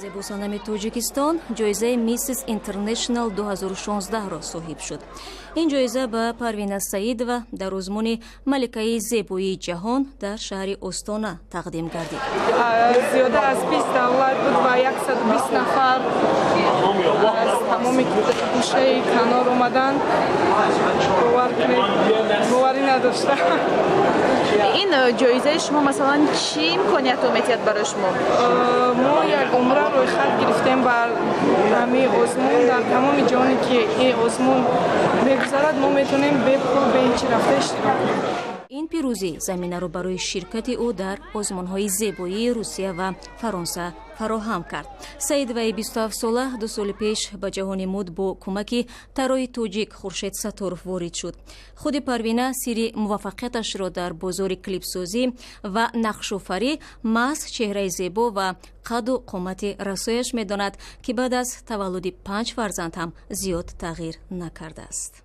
зебусанами Тоҷикистон ҷоизаи Mrs International 2016-ро соҳиб шуд. Ин ҷоиза ба Парвина Саидова дар озмуни маликаи зебоии ҷаҳон дар шаҳри Остона тақдим гардид. Зиёда аз 20 давлат буд ва 120 нафар аз тамоми гӯшаи канор омадан. боварӣ надоштам. ин ҷоизаи шумо масалан чӣ имкониятро метиҳад барои шумо? мо як умра рӯйхат гирифтем бар ҳамаи озмун. Дар тамоми ҷоне ки ин озмун мегузарад, мо метавонем бепул бе ҳеҷ рафта иштирок кунем. ин пирӯзӣ заминаро барои ширкати ӯ дар озмунҳои зебоии Русия ва Фаронса фароҳам кард. Саидоваи 27-сола 2 соли пеш ба ҷаҳони муд бо кӯмаки тарои тоҷик Хуршед Сатторов ворид шуд. худи Парвина сирри муваффақияташро дар бозори клипсозӣ ва нақшофарӣ маҳз чеҳраи зебо ва қадду қомати расояш медонад, ки баъд аз таваллуди 5 фарзанд ҳам зиёд тағйир накардааст.